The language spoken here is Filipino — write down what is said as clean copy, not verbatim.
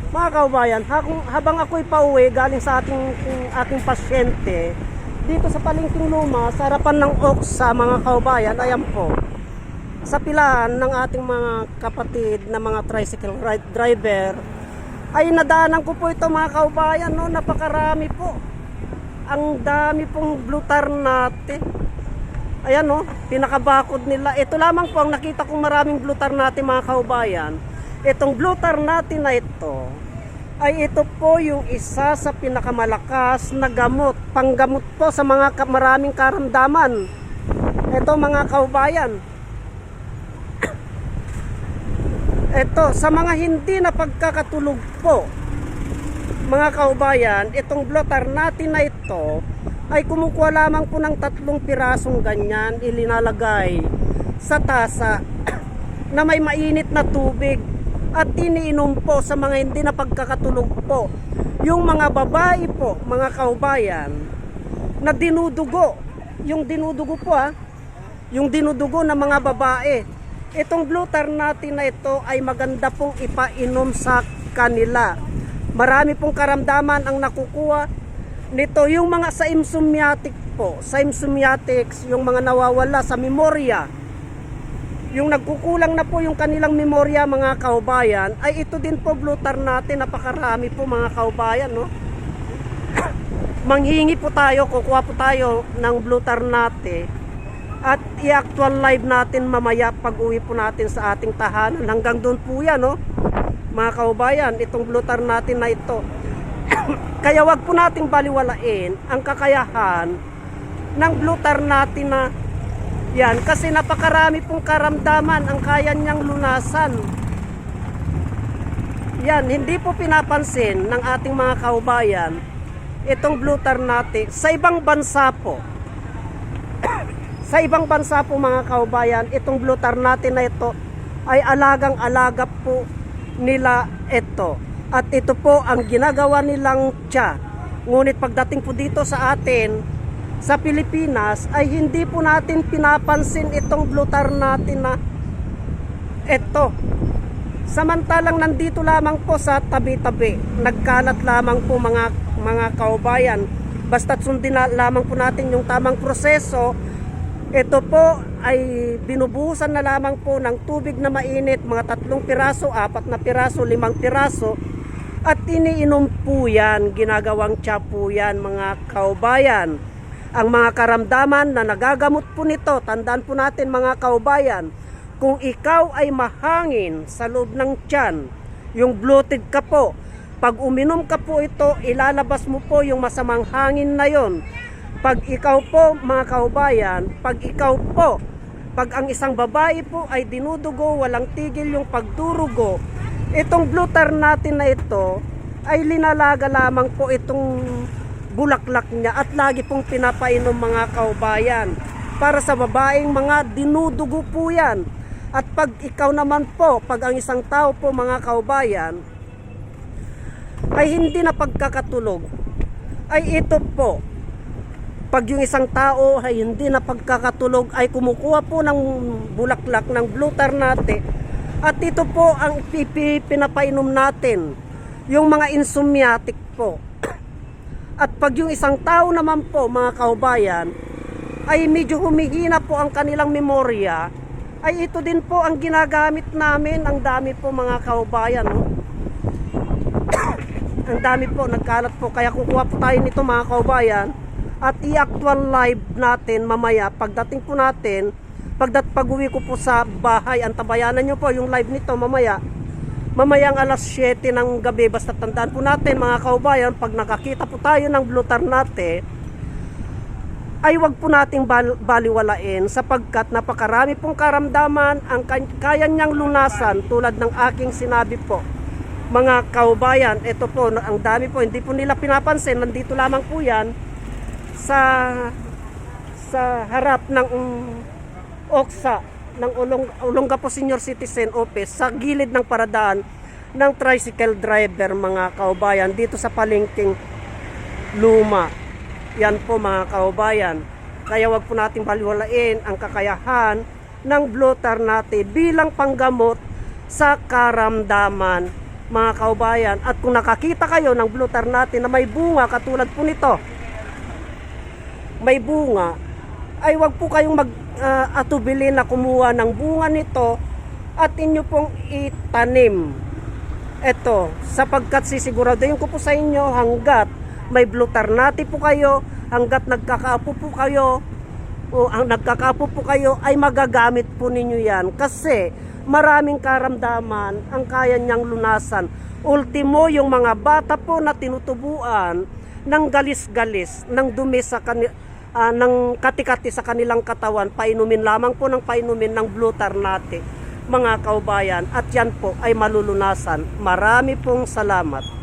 Mga kaubayan, habang ako'y pauwi galing sa aking pasyente dito sa Palengking Luma, sa harapan ng Oksa, mga kaubayan, ayan po, sa pilahan ng ating mga kapatid na mga tricycle driver, ay nadaanan ko po ito, mga kaubayan, no? Napakarami po. Ang dami pong blue tar natin. Ayan, no? Pinakabakod nila. Ito lamang po ang nakita kong maraming blue tar natin, mga kaubayan. Itong blue tar natin na ito ay ito po yung isa sa pinakamalakas na gamot, panggamot po sa mga maraming karamdaman. Ito, mga kaubayan, ito sa mga hindi na pagkakatulog po, mga kaubayan, itong blue tar natin na ito ay kumukuha lamang po ng 3 pirasong ganyan, ilinalagay sa tasa na may mainit na tubig at iniinom po sa mga hindi na pagkakatulog po. Yung mga babae po, mga kaubayan, na dinudugo, yung dinudugo po yung dinudugo ng mga babae, itong blue tar natin na ito ay maganda pong ipainom sa kanila. Marami pong karamdaman ang nakukuha nito. Yung mga sa insomniatic po, sa insomniatics, yung mga nawawala sa memorya, yung nagkukulang na po yung kanilang memorya, mga kaubayan, ay ito din po blue tar natin. Napakarami po, mga kaubayan, no? Manghingi po tayo, kukuha po tayo ng blue tar natin at i-actual live natin mamaya pag uwi po natin sa ating tahanan. Hanggang doon po yan, no? Mga kaubayan, itong blue tar natin na ito. Kaya wag po nating baliwalain ang kakayahan ng blue tar natin na yan, kasi napakarami pong karamdaman ang kaya niyang lunasan. Yan, hindi po pinapansin ng ating mga kaubayan itong blue tar natin sa ibang bansa po. Sa ibang bansa po, mga kaubayan, itong blue tar natin na ito ay alagang-alaga po nila ito. At ito po ang ginagawa nilang tsa. Ngunit pagdating po dito sa atin, sa Pilipinas, ay hindi po natin pinapansin itong blue tar natin na ito. Samantalang nandito lamang po sa tabi-tabi, nagkalat lamang po, mga kaubayan. Basta't sundin na lamang po natin yung tamang proseso, ito po ay binubuhusan na lamang po ng tubig na mainit, mga 3 piraso, 4 na piraso, 5 piraso, at iniinom po yan, ginagawang tsa po yan, mga kaubayan. Ang mga karamdaman na nagagamot po nito, tandaan po natin, mga kaubayan, kung ikaw ay mahangin sa loob ng tiyan, yung bloated ka po, pag uminom ka po ito, ilalabas mo po yung masamang hangin na yon. Pag ikaw po, mga kaubayan, pag ang isang babae po ay dinudugo, walang tigil yung pagdurugo, itong blue tar natin na ito ay linalaga lamang po itong bulaklak niya at lagi pong pinapainom, mga kaubayan, para sa babaeng mga dinudugo po yan. At pag ikaw naman po, pag ang isang tao po, mga kaubayan, ay hindi na pagkakatulog, ay ito po, pag yung isang tao ay hindi na pagkakatulog, ay kumukuha po ng bulaklak ng blue tar natin, at ito po ang pinapainom natin, yung mga insomniatic po. At pag yung isang tao naman po, mga kaubayan, ay medyo humihina po ang kanilang memorya, ay ito din po ang ginagamit namin. Ang dami po, mga kaubayan, no? Ang dami po, nagkalat po. Kaya kukuha po tayo nito, mga kaubayan, at i-actual live natin mamaya pagdating po natin, pag-uwi ko po sa bahay. Antabayanan nyo po yung live nito mamayang alas 7 ng gabi. Basta tandaan po natin, mga kaubayan, pag nakakita po tayo ng blue tar natin, ay wag po nating baliwalain, sapagkat napakarami pong karamdaman ang kaya niyang lunasan, tulad ng aking sinabi po, mga kaubayan. Ito po, ang dami po, hindi po nila pinapansin, nandito lamang po yan sa harap ng Oksa, ng Olongapo Senior Citizen Office, sa gilid ng paradaan ng tricycle driver, mga kaubayan, dito sa Palengking Luma. Yan po, mga kaubayan. Kaya wag po nating baliwalain ang kakayahan ng blue tar natin bilang panggamot sa karamdaman mga kaubayan. At kung nakakita kayo ng Blue Ternate na may bunga katulad po nito, may bunga, ay wag po kayong atubili na kumuha ng bunga nito at inyo pong itanim. Ito, sapagkat sisiguraduhin ko po sa inyo, hanggat may Blue Ternate po kayo, hanggat nagkakaapo po kayo, ay magagamit po ninyo yan. Kasi maraming karamdaman ang kaya niyang lunasan. Ultimo, yung mga bata po na tinutubuan ng galis-galis, ng dumi sa ng katikati sa kanilang katawan, painumin lamang po ng painumin ng Blue Ternate, mga kaubayan, at yan po ay malulunasan. Marami pong salamat.